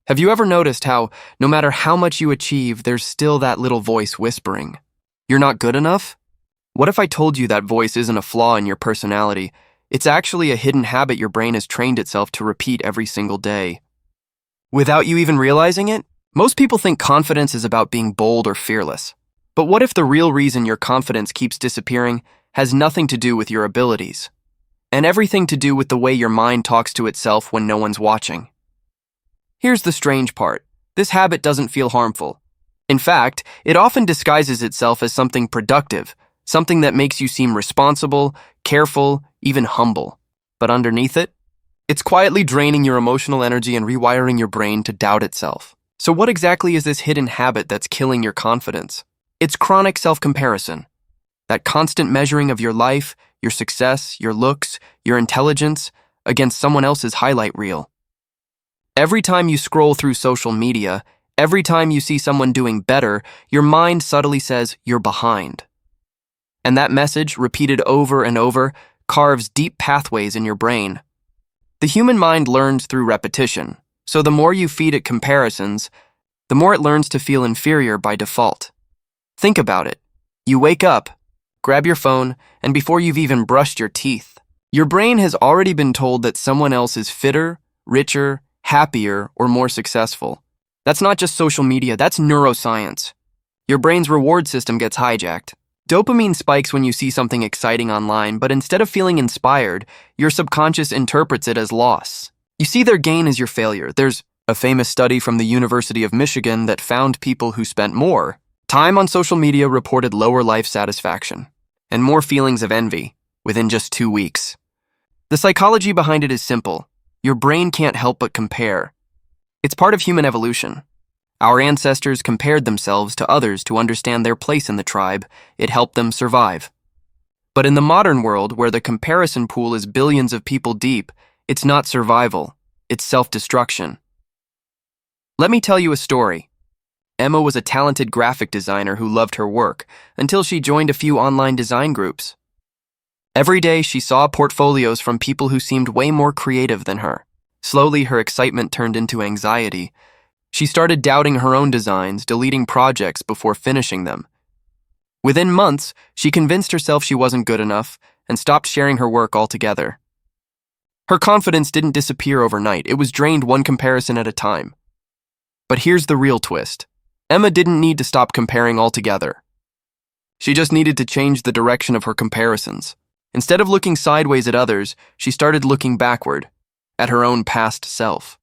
Have you ever noticed how, no matter how much you achieve, there's still that little voice whispering, "You're not good enough?" What if I told you that voice isn't a flaw in your personality? It's actually a hidden habit your brain has trained itself to repeat every single day. Without you even realizing it? Most people think confidence is about being bold or fearless. But what if the real reason your confidence keeps disappearing has nothing to do with your abilities, and everything to do with the way your mind talks to itself when no one's watching? Here's the strange part. This habit doesn't feel harmful. In fact, it often disguises itself as something productive, something that makes you seem responsible, careful, even humble. But underneath it, it's quietly draining your emotional energy and rewiring your brain to doubt itself. So what exactly is this hidden habit that's killing your confidence? It's chronic self-comparison. That constant measuring of your life, your success, your looks, your intelligence against someone else's highlight reel. Every time you scroll through social media, every time you see someone doing better, your mind subtly says you're behind. And that message, repeated over and over, carves deep pathways in your brain. The human mind learns through repetition, so the more you feed it comparisons, the more it learns to feel inferior by default. Think about it. You wake up, grab your phone, and before you've even brushed your teeth, your brain has already been told that someone else is fitter, richer, happier, or more successful. That's not just social media, that's neuroscience. Your brain's reward system gets hijacked. Dopamine spikes when you see something exciting online, but instead of feeling inspired, your subconscious interprets it as loss. You see their gain as your failure. There's a famous study from the University of Michigan that found people who spent more time on social media reported lower life satisfaction and more feelings of envy within just 2 weeks. The psychology behind it is simple. Your brain can't help but compare. It's part of human evolution. Our ancestors compared themselves to others to understand their place in the tribe. It helped them survive. But in the modern world, where the comparison pool is billions of people deep, it's not survival, it's self-destruction. Let me tell you a story. Emma was a talented graphic designer who loved her work until she joined a few online design groups. Every day, she saw portfolios from people who seemed way more creative than her. Slowly, her excitement turned into anxiety. She started doubting her own designs, deleting projects before finishing them. Within months, she convinced herself she wasn't good enough and stopped sharing her work altogether. Her confidence didn't disappear overnight. It was drained one comparison at a time. But here's the real twist. Emma didn't need to stop comparing altogether. She just needed to change the direction of her comparisons. Instead of looking sideways at others, she started looking backward, at her own past self.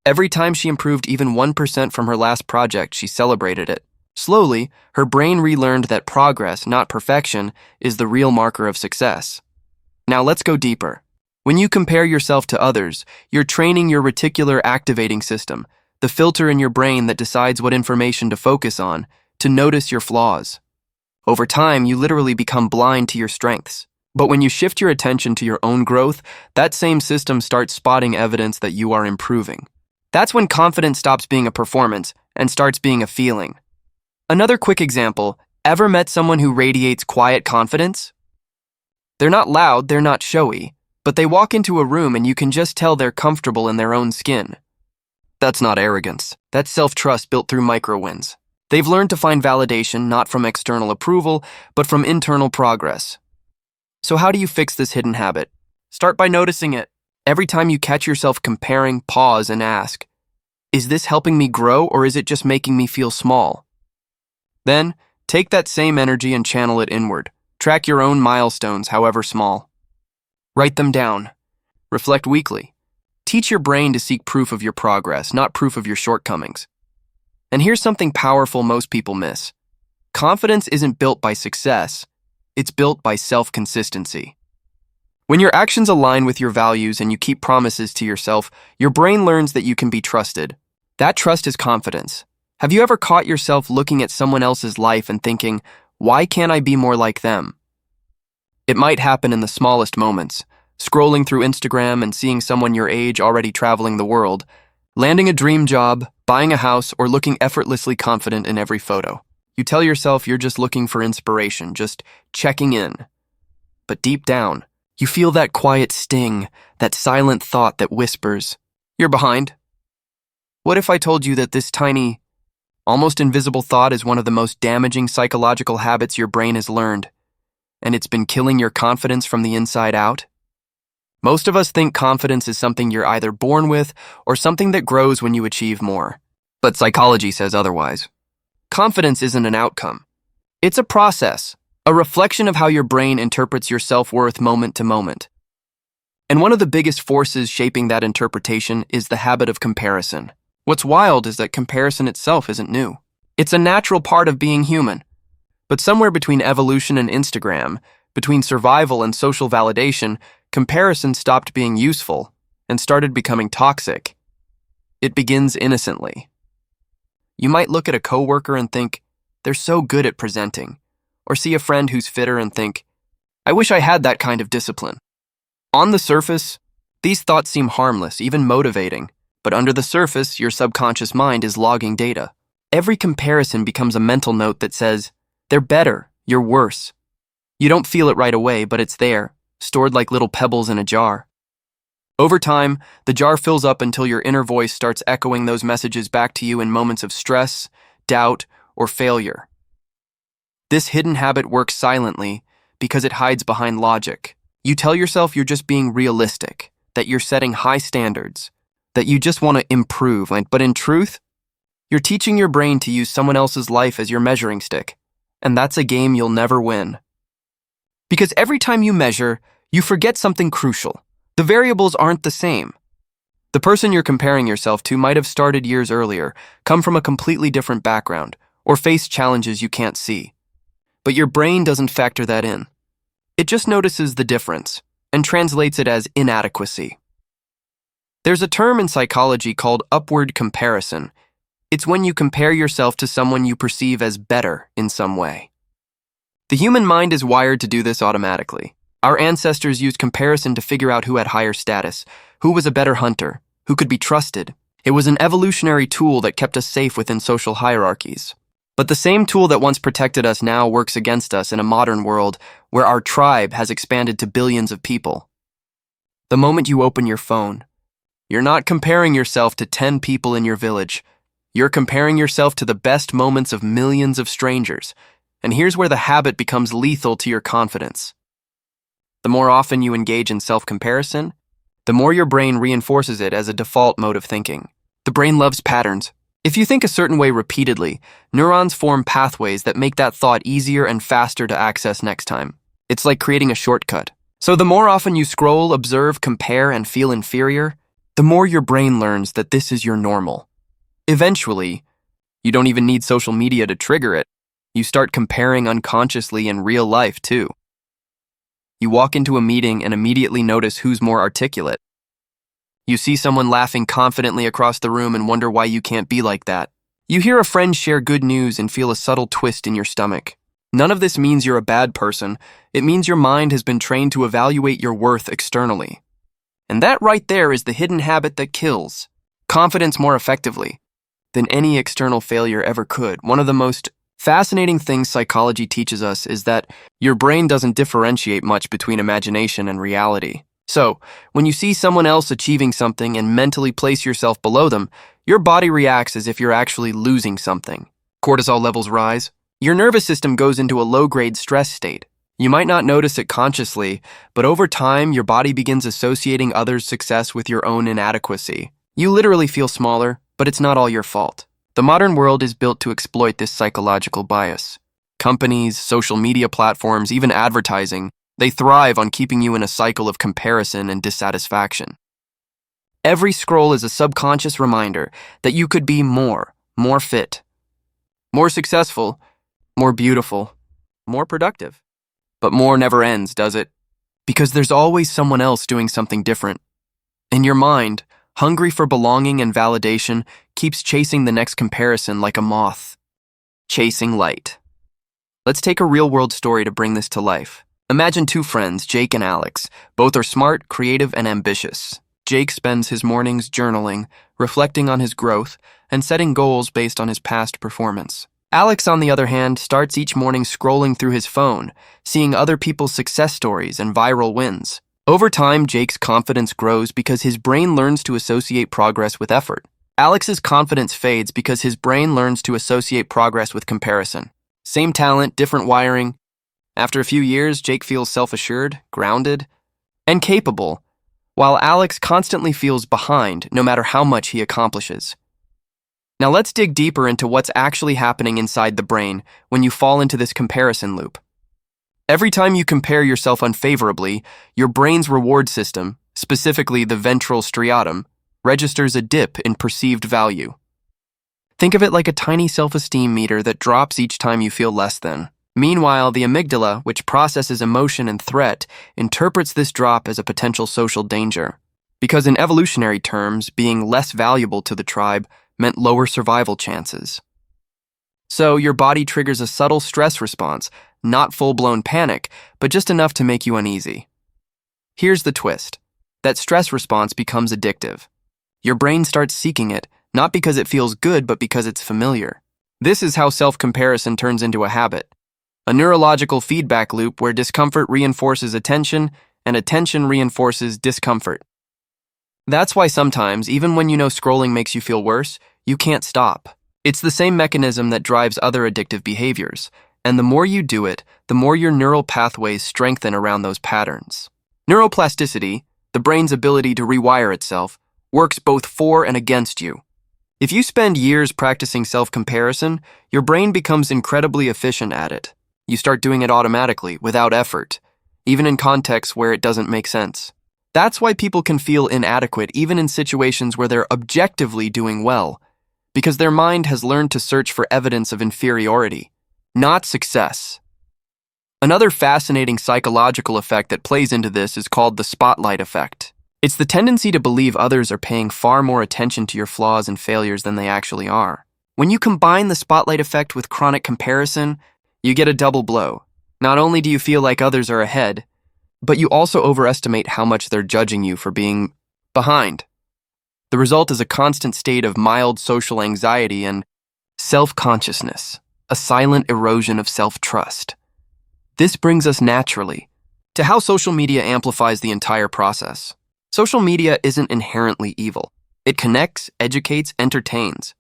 Every time she improved even 1% from her last project, she celebrated it. Slowly, her brain relearned that progress, not perfection, is the real marker of success. Now let's go deeper. When you compare yourself to others, you're training your reticular activating system, the filter in your brain that decides what information to focus on, to notice your flaws. Over time, you literally become blind to your strengths. But when you shift your attention to your own growth, that same system starts spotting evidence that you are improving. That's when confidence stops being a performance and starts being a feeling. Another quick example, ever met someone who radiates quiet confidence? They're not loud, they're not showy, but they walk into a room and you can just tell they're comfortable in their own skin. That's not arrogance. That's self-trust built through micro-wins. They've learned to find validation not from external approval, but from internal progress. So how do you fix this hidden habit? Start by noticing it. Every time you catch yourself comparing, pause and ask, is this helping me grow or is it just making me feel small? Then, take that same energy and channel it inward. Track your own milestones, however small. Write them down. Reflect weekly. Teach your brain to seek proof of your progress, not proof of your shortcomings. And here's something powerful most people miss. Confidence isn't built by success. It's built by self-consistency. When your actions align with your values and you keep promises to yourself, your brain learns that you can be trusted. That trust is confidence. Have you ever caught yourself looking at someone else's life and thinking, why can't I be more like them? It might happen in the smallest moments, scrolling through Instagram and seeing someone your age already traveling the world, landing a dream job, buying a house, or looking effortlessly confident in every photo. You tell yourself you're just looking for inspiration, just checking in. But deep down, you feel that quiet sting, that silent thought that whispers, you're behind. What if I told you that this tiny, almost invisible thought is one of the most damaging psychological habits your brain has learned, and it's been killing your confidence from the inside out? Most of us think confidence is something you're either born with or something that grows when you achieve more. But psychology says otherwise. Confidence isn't an outcome. It's a process, a reflection of how your brain interprets your self-worth moment to moment. And one of the biggest forces shaping that interpretation is the habit of comparison. What's wild is that comparison itself isn't new. It's a natural part of being human. But somewhere between evolution and Instagram, between survival and social validation, comparison stopped being useful and started becoming toxic. It begins innocently. You might look at a coworker and think, they're so good at presenting, or see a friend who's fitter and think, I wish I had that kind of discipline. On the surface, these thoughts seem harmless, even motivating, but under the surface, your subconscious mind is logging data. Every comparison becomes a mental note that says, they're better, you're worse. You don't feel it right away, but it's there, stored like little pebbles in a jar. Over time, the jar fills up until your inner voice starts echoing those messages back to you in moments of stress, doubt, or failure. This hidden habit works silently because it hides behind logic. You tell yourself you're just being realistic, that you're setting high standards, that you just want to improve, but in truth, you're teaching your brain to use someone else's life as your measuring stick, and that's a game you'll never win. Because every time you measure, you forget something crucial. The variables aren't the same. The person you're comparing yourself to might have started years earlier, come from a completely different background, or face challenges you can't see. But your brain doesn't factor that in. It just notices the difference and translates it as inadequacy. There's a term in psychology called upward comparison. It's when you compare yourself to someone you perceive as better in some way. The human mind is wired to do this automatically. Our ancestors used comparison to figure out who had higher status, who was a better hunter, who could be trusted. It was an evolutionary tool that kept us safe within social hierarchies. But the same tool that once protected us now works against us in a modern world where our tribe has expanded to billions of people. The moment you open your phone, you're not comparing yourself to 10 people in your village. You're comparing yourself to the best moments of millions of strangers. And here's where the habit becomes lethal to your confidence. The more often you engage in self-comparison, the more your brain reinforces it as a default mode of thinking. The brain loves patterns. If you think a certain way repeatedly, neurons form pathways that make that thought easier and faster to access next time. It's like creating a shortcut. So the more often you scroll, observe, compare, and feel inferior, the more your brain learns that this is your normal. Eventually, you don't even need social media to trigger it. You start comparing unconsciously in real life, too. You walk into a meeting and immediately notice who's more articulate. You see someone laughing confidently across the room and wonder why you can't be like that. You hear a friend share good news and feel a subtle twist in your stomach. None of this means you're a bad person. It means your mind has been trained to evaluate your worth externally. And that right there is the hidden habit that kills confidence more effectively than any external failure ever could. One of the most fascinating things psychology teaches us is that your brain doesn't differentiate much between imagination and reality. So, when you see someone else achieving something and mentally place yourself below them, your body reacts as if you're actually losing something. Cortisol levels rise. Your nervous system goes into a low-grade stress state. You might not notice it consciously, but over time, your body begins associating others' success with your own inadequacy. You literally feel smaller, but it's not all your fault. The modern world is built to exploit this psychological bias. Companies, social media platforms, even advertising, they thrive on keeping you in a cycle of comparison and dissatisfaction. Every scroll is a subconscious reminder that you could be more fit, more successful, more beautiful, more productive. But more never ends, does it? Because there's always someone else doing something different. And your mind, hungry for belonging and validation, keeps chasing the next comparison like a moth, chasing light. Let's take a real-world story to bring this to life. Imagine two friends, Jake and Alex. Both are smart, creative, and ambitious. Jake spends his mornings journaling, reflecting on his growth, and setting goals based on his past performance. Alex, on the other hand, starts each morning scrolling through his phone, seeing other people's success stories and viral wins. Over time, Jake's confidence grows because his brain learns to associate progress with effort. Alex's confidence fades because his brain learns to associate progress with comparison. Same talent, different wiring. After a few years, Jake feels self-assured, grounded, and capable, while Alex constantly feels behind no matter how much he accomplishes. Now let's dig deeper into what's actually happening inside the brain when you fall into this comparison loop. Every time you compare yourself unfavorably, your brain's reward system, specifically the ventral striatum, registers a dip in perceived value. Think of it like a tiny self-esteem meter that drops each time you feel less than. Meanwhile, the amygdala, which processes emotion and threat, interprets this drop as a potential social danger. Because in evolutionary terms, being less valuable to the tribe meant lower survival chances. So your body triggers a subtle stress response, not full-blown panic, but just enough to make you uneasy. Here's the twist. That stress response becomes addictive. Your brain starts seeking it, not because it feels good, but because it's familiar. This is how self-comparison turns into a habit. A neurological feedback loop where discomfort reinforces attention, and attention reinforces discomfort. That's why sometimes, even when you know scrolling makes you feel worse, you can't stop. It's the same mechanism that drives other addictive behaviors, and the more you do it, the more your neural pathways strengthen around those patterns. Neuroplasticity, the brain's ability to rewire itself, works both for and against you. If you spend years practicing self-comparison, your brain becomes incredibly efficient at it. You start doing it automatically, without effort, even in contexts where it doesn't make sense. That's why people can feel inadequate even in situations where they're objectively doing well, because their mind has learned to search for evidence of inferiority, not success. Another fascinating psychological effect that plays into this is called the spotlight effect. It's the tendency to believe others are paying far more attention to your flaws and failures than they actually are. When you combine the spotlight effect with chronic comparison, you get a double blow. Not only do you feel like others are ahead, but you also overestimate how much they're judging you for being behind. The result is a constant state of mild social anxiety and self-consciousness, a silent erosion of self-trust. This brings us naturally to how social media amplifies the entire process. Social media isn't inherently evil. It connects, educates, entertains.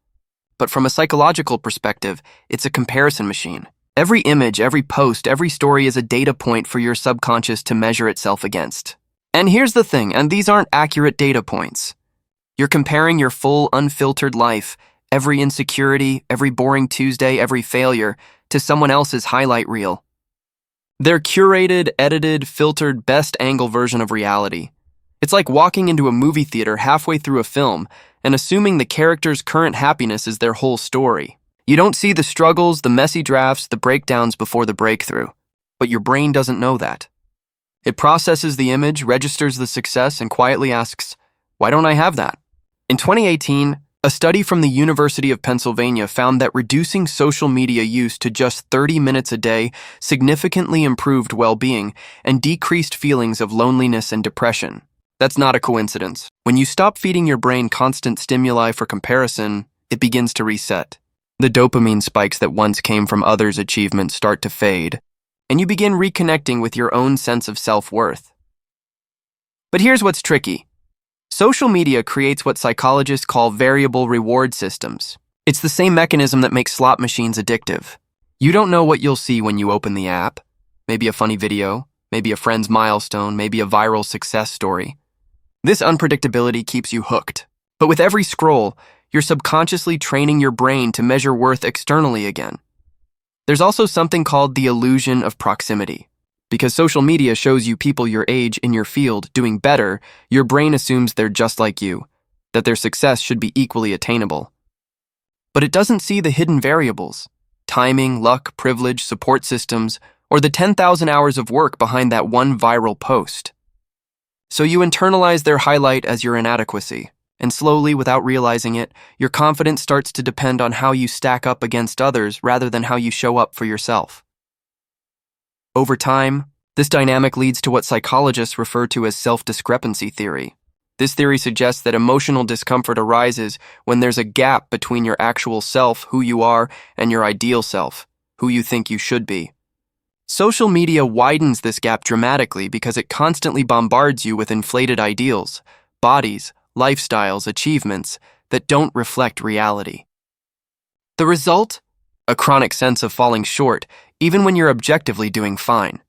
But from a psychological perspective, it's a comparison machine. Every image, every post, every story is a data point for your subconscious to measure itself against. And here's the thing, and these aren't accurate data points. You're comparing your full, unfiltered life, every insecurity, every boring Tuesday, every failure, to someone else's highlight reel. Their curated, edited, filtered, best angle version of reality. It's like walking into a movie theater halfway through a film and assuming the character's current happiness is their whole story. You don't see the struggles, the messy drafts, the breakdowns before the breakthrough. But your brain doesn't know that. It processes the image, registers the success, and quietly asks, why don't I have that? In 2018, a study from the University of Pennsylvania found that reducing social media use to just 30 minutes a day significantly improved well-being and decreased feelings of loneliness and depression. That's not a coincidence. When you stop feeding your brain constant stimuli for comparison, it begins to reset. The dopamine spikes that once came from others' achievements start to fade, and you begin reconnecting with your own sense of self-worth. But here's what's tricky. Social media creates what psychologists call variable reward systems. It's the same mechanism that makes slot machines addictive. You don't know what you'll see when you open the app. Maybe a funny video, maybe a friend's milestone, maybe a viral success story. This unpredictability keeps you hooked. But with every scroll, you're subconsciously training your brain to measure worth externally again. There's also something called the illusion of proximity. Because social media shows you people your age in your field doing better, your brain assumes they're just like you, that their success should be equally attainable. But it doesn't see the hidden variables, timing, luck, privilege, support systems, or the 10,000 hours of work behind that one viral post. So you internalize their highlight as your inadequacy, and slowly, without realizing it, your confidence starts to depend on how you stack up against others rather than how you show up for yourself. Over time, this dynamic leads to what psychologists refer to as self-discrepancy theory. This theory suggests that emotional discomfort arises when there's a gap between your actual self, who you are, and your ideal self, who you think you should be. Social media widens this gap dramatically because it constantly bombards you with inflated ideals, bodies, lifestyles, achievements that don't reflect reality. The result? A chronic sense of falling short, even when you're objectively doing fine.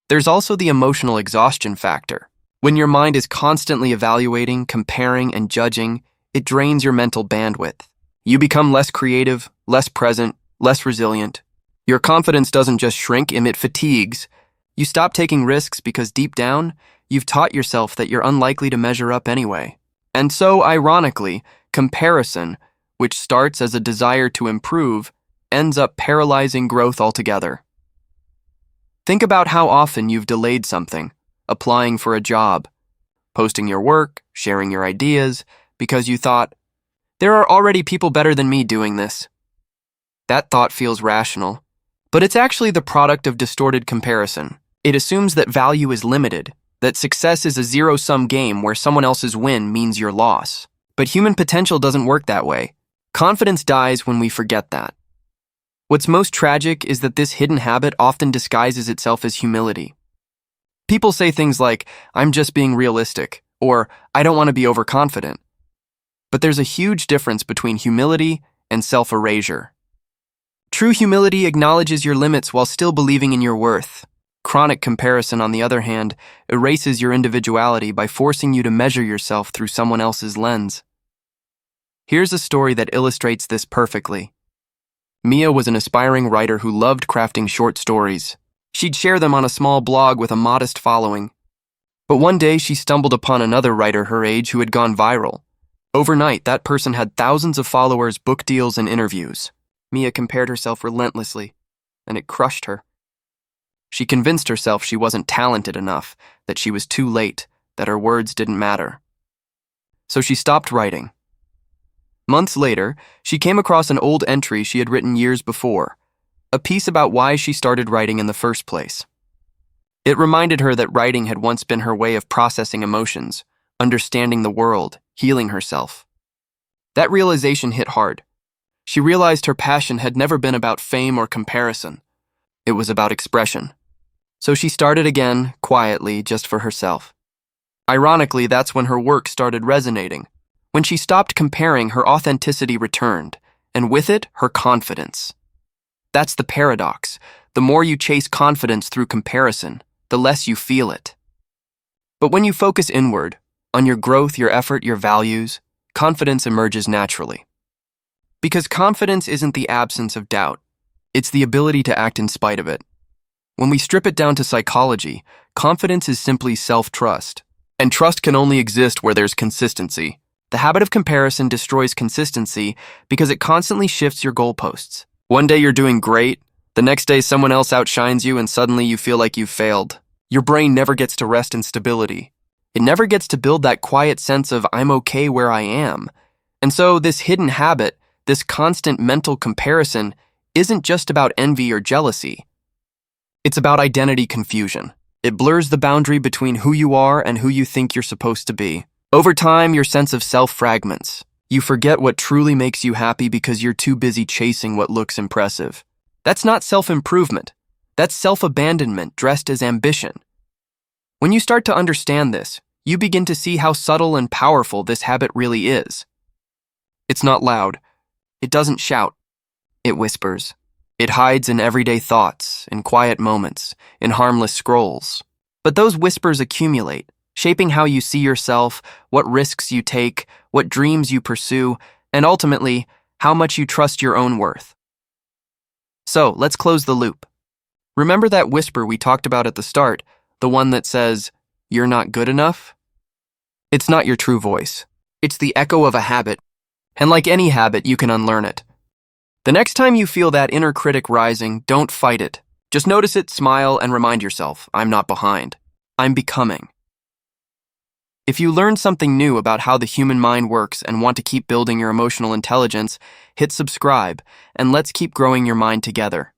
There's also the emotional exhaustion factor. When your mind is constantly evaluating, comparing, and judging, it drains your mental bandwidth. You become less creative, less present, less resilient. Your confidence doesn't just shrink, it fatigues. You stop taking risks because deep down, you've taught yourself that you're unlikely to measure up anyway. And so, ironically, comparison, which starts as a desire to improve, ends up paralyzing growth altogether. Think about how often you've delayed something, applying for a job, posting your work, sharing your ideas, because you thought, there are already people better than me doing this. That thought feels rational, but it's actually the product of distorted comparison. It assumes that value is limited, that success is a zero-sum game where someone else's win means your loss. But human potential doesn't work that way. Confidence dies when we forget that. What's most tragic is that this hidden habit often disguises itself as humility. People say things like, I'm just being realistic, or I don't want to be overconfident. But there's a huge difference between humility and self-erasure. True humility acknowledges your limits while still believing in your worth. Chronic comparison, on the other hand, erases your individuality by forcing you to measure yourself through someone else's lens. Here's a story that illustrates this perfectly. Mia was an aspiring writer who loved crafting short stories. She'd share them on a small blog with a modest following. But one day she stumbled upon another writer her age who had gone viral. Overnight, that person had thousands of followers, book deals, and interviews. Mia compared herself relentlessly, and it crushed her. She convinced herself she wasn't talented enough, that she was too late, that her words didn't matter. So she stopped writing. Months later, she came across an old entry she had written years before, a piece about why she started writing in the first place. It reminded her that writing had once been her way of processing emotions, understanding the world, healing herself. That realization hit hard. She realized her passion had never been about fame or comparison. It was about expression. So she started again, quietly, just for herself. Ironically, that's when her work started resonating. When she stopped comparing, her authenticity returned, and with it, her confidence. That's the paradox. The more you chase confidence through comparison, the less you feel it. But when you focus inward, on your growth, your effort, your values, confidence emerges naturally. Because confidence isn't the absence of doubt, it's the ability to act in spite of it. When we strip it down to psychology, confidence is simply self-trust. And trust can only exist where there's consistency. The habit of comparison destroys consistency because it constantly shifts your goalposts. One day you're doing great, the next day someone else outshines you and suddenly you feel like you've failed. Your brain never gets to rest in stability. It never gets to build that quiet sense of I'm okay where I am. And so this hidden habit, this constant mental comparison, isn't just about envy or jealousy. It's about identity confusion. It blurs the boundary between who you are and who you think you're supposed to be. Over time, your sense of self fragments. You forget what truly makes you happy because you're too busy chasing what looks impressive. That's not self-improvement. That's self-abandonment dressed as ambition. When you start to understand this, you begin to see how subtle and powerful this habit really is. It's not loud. It doesn't shout. It whispers. It hides in everyday thoughts, in quiet moments, in harmless scrolls. But those whispers accumulate, shaping how you see yourself, what risks you take, what dreams you pursue, and ultimately, how much you trust your own worth. So, let's close the loop. Remember that whisper we talked about at the start, the one that says, "You're not good enough"? It's not your true voice. It's the echo of a habit, and like any habit, you can unlearn it. The next time you feel that inner critic rising, don't fight it. Just notice it, smile, and remind yourself, I'm not behind. I'm becoming. If you learned something new about how the human mind works and want to keep building your emotional intelligence, hit subscribe, and let's keep growing your mind together.